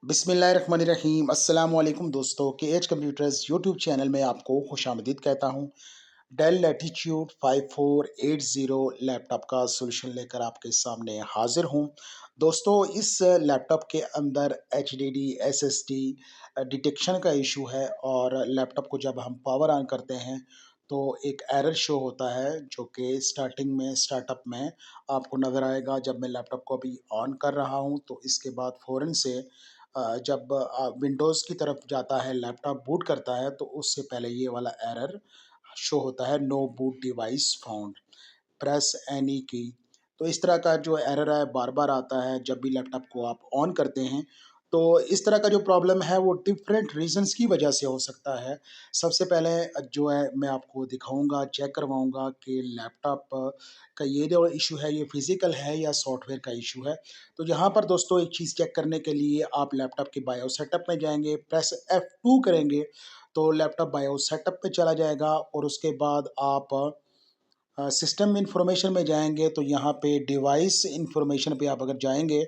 बिस्मिल्लाहिर्रहमानिर्रहीम अस्सलाम वालेकुम दोस्तों के एच कंप्यूटर्स यूट्यूब चैनल में आपको खुशामदीद कहता हूँ। डेल लैटिट्यूड 5480 लैपटॉप का सॉल्यूशन लेकर आपके सामने हाजिर हूँ। दोस्तों इस लैपटॉप के अंदर एचडीडी एसएसडी डिटेक्शन का इशू है और लैपटॉप को जब हम पावर ऑन करते हैं तो एक एरर शो होता है जो कि स्टार्टिंग में स्टार्टअप में आपको नज़र आएगा। जब मैं लैपटॉप को अभी ऑन कर रहा हूँ तो इसके बाद फ़ौरन से जब विंडोज़ की तरफ जाता है लैपटॉप बूट करता है तो उससे पहले ये वाला एरर शो होता है, no boot device found, press any key. तो इस तरह का जो एरर है बार-बार आता है जब भी लैपटॉप को आप ऑन करते हैं। तो इस तरह का जो प्रॉब्लम है वो डिफरेंट रीज़न्स की वजह से हो सकता है। सबसे पहले जो है मैं आपको दिखाऊँगा, चेक करवाऊँगा कि लैपटॉप का ये जो इश्यू है ये फ़िज़िकल है या सॉफ्टवेयर का इश्यू है। तो यहाँ पर दोस्तों एक चीज़ चेक करने के लिए आप लैपटॉप के बायोस सेटअप में जाएँगे, प्रेस F2 करेंगे तो लैपटॉप बायोस सेटअप पे चला जाएगा और उसके बाद आप सिस्टम इन्फॉर्मेशन में जाएँगे तो यहाँ पे डिवाइस इन्फॉर्मेशन पे आप अगर जाएँगे,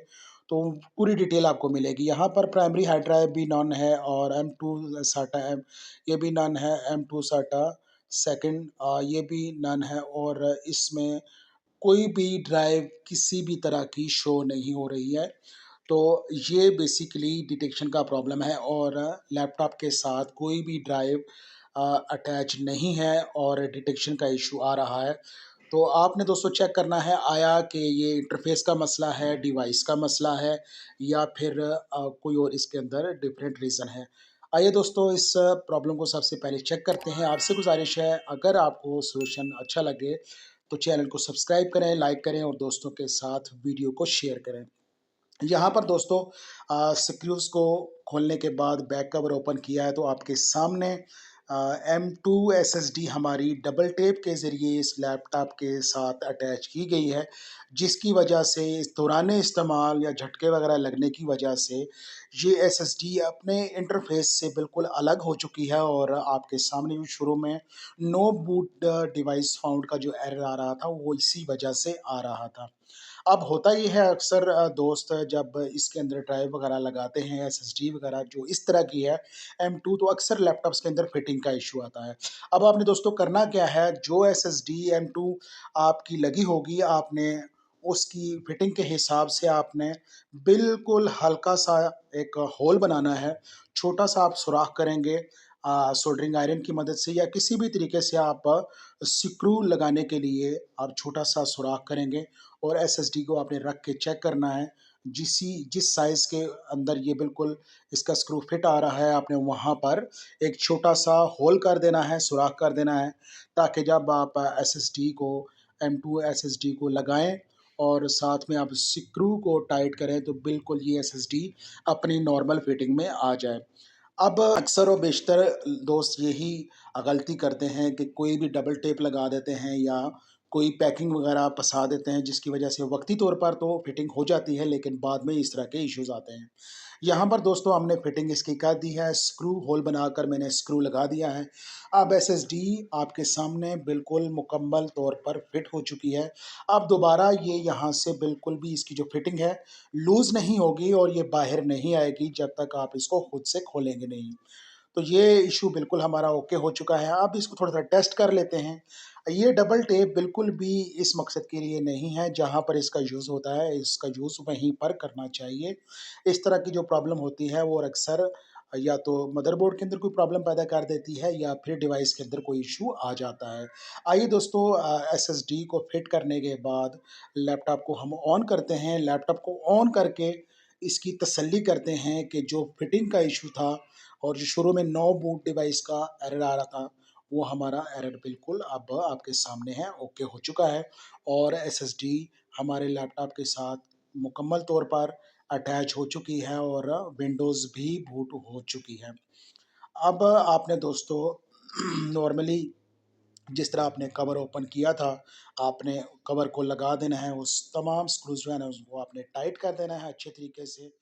तो पूरी डिटेल आपको मिलेगी। यहाँ पर प्राइमरी हार्ड ड्राइव भी नॉन है और M2 साटा एम ये भी नॉन है, M2 साटा सेकंड ये भी नॉन है और इसमें कोई भी ड्राइव किसी भी तरह की शो नहीं हो रही है। तो ये बेसिकली डिटेक्शन का प्रॉब्लम है और लैपटॉप के साथ कोई भी ड्राइव अटैच नहीं है और डिटेक्शन का इश्यू आ रहा है। तो आपने दोस्तों चेक करना है आया कि ये इंटरफ़ेस का मसला है, डिवाइस का मसला है या फिर कोई और इसके अंदर डिफरेंट रीज़न है। आइए दोस्तों इस प्रॉब्लम को सबसे पहले चेक करते हैं। आपसे गुज़ारिश है अगर आपको सॉल्यूशन अच्छा लगे तो चैनल को सब्सक्राइब करें, लाइक करें और दोस्तों के साथ वीडियो को शेयर करें। यहाँ पर दोस्तों स्क्रूज़ को खोलने के बाद बैक कवर ओपन किया है तो आपके सामने M2 एसएसडी हमारी डबल टेप के ज़रिए इस लैपटॉप के साथ अटैच की गई है, जिसकी वजह से इस दौरान इस्तेमाल या झटके वगैरह लगने की वजह से ये एसएसडी अपने इंटरफ़ेस से बिल्कुल अलग हो चुकी है और आपके सामने भी शुरू में नो बूट डिवाइस फाउंड का जो एरर आ रहा था, वो इसी वजह से आ रहा था। अब होता ये है अक्सर दोस्त जब इसके अंदर ड्राइव वगैरह लगाते हैं, एसएसडी वगैरह जो इस तरह की है M2 तो अक्सर लैपटॉप्स के अंदर फिटिंग का इश्यू आता है। अब आपने दोस्तों करना क्या है, जो एसएसडी M2 आपकी लगी होगी, आपने उसकी फिटिंग के हिसाब से आपने बिल्कुल हल्का-सा एक होल बनाना है, छोटा-सा आप सुराख करेंगे सोल्डरिंग आयरन की मदद से या किसी भी तरीके से आप स्क्रू लगाने के लिए आप छोटा-सा सुराख करेंगे और एसएसडी को आपने रख के चेक करना है। जिस साइज़ के अंदर ये बिल्कुल इसका स्क्रू फिट आ रहा है, आपने वहाँ पर एक छोटा-सा होल कर देना है, सुराख कर देना है, ताकि जब आप एसएसडी को M2 एसएसडी को लगाएँ और साथ में आप स्क्रू को टाइट करें, तो बिल्कुल ये एसएसडी अपनी नॉर्मल फिटिंग में आ जाए। अब अक्सर और बेशतर दोस्त यही गलती करते हैं कि कोई भी डबल टेप लगा देते हैं या कोई पैकिंग वगैरह फँसा देते हैं, जिसकी वजह से वक़्ती तौर पर तो फिटिंग हो जाती है, लेकिन बाद में इस तरह के इश्यूज़ आते हैं। यहाँ पर दोस्तों हमने फिटिंग इसकी कर दी है, स्क्रू होल बनाकर मैंने स्क्रू लगा दिया है। अब एसएसडी आपके सामने बिल्कुल मुकम्मल तौर पर फिट हो चुकी है। अब दोबारा ये यहाँ से बिल्कुल भी इसकी जो फिटिंग है, लूज़ नहीं होगी और ये बाहर नहीं आएगी जब तक आप इसको खुद से खोलेंगे नहीं। तो ये इश्यू बिल्कुल हमारा ओके हो चुका है। अब इसको थोड़ा-सा टेस्ट कर लेते हैं। ये डबल टेप बिल्कुल भी इस मकसद के लिए नहीं है जहाँ पर इसका यूज़ होता है, इसका यूज़ वहीं पर करना चाहिए। इस तरह की जो प्रॉब्लम होती है वो अक्सर या तो मदरबोर्ड के अंदर कोई प्रॉब्लम पैदा कर देती है या फिर डिवाइस के अंदर कोई इश्यू आ जाता है। आइए दोस्तों एसएसडी को फिट करने के बाद लैपटॉप को हम ऑन करते हैं। लैपटॉप को ऑन करके इसकी तसल्ली करते हैं कि जो फिटिंग का इश्यू था और जो शुरू में नो बूट डिवाइस का एरर आ रहा था, वो हमारा एरर बिल्कुल अब आपके सामने है, ओके हो चुका है और एसएसडी हमारे लैपटॉप के साथ मुकम्मल तौर पर अटैच हो चुकी है और विंडोज़ भी बूट हो चुकी है। अब आपने दोस्तों नॉर्मली जिस तरह आपने कवर ओपन किया था, आपने कवर को लगा देना है, उस तमाम स्क्रूज़ जो है ना, उसको आपने टाइट कर देना है अच्छे तरीके से।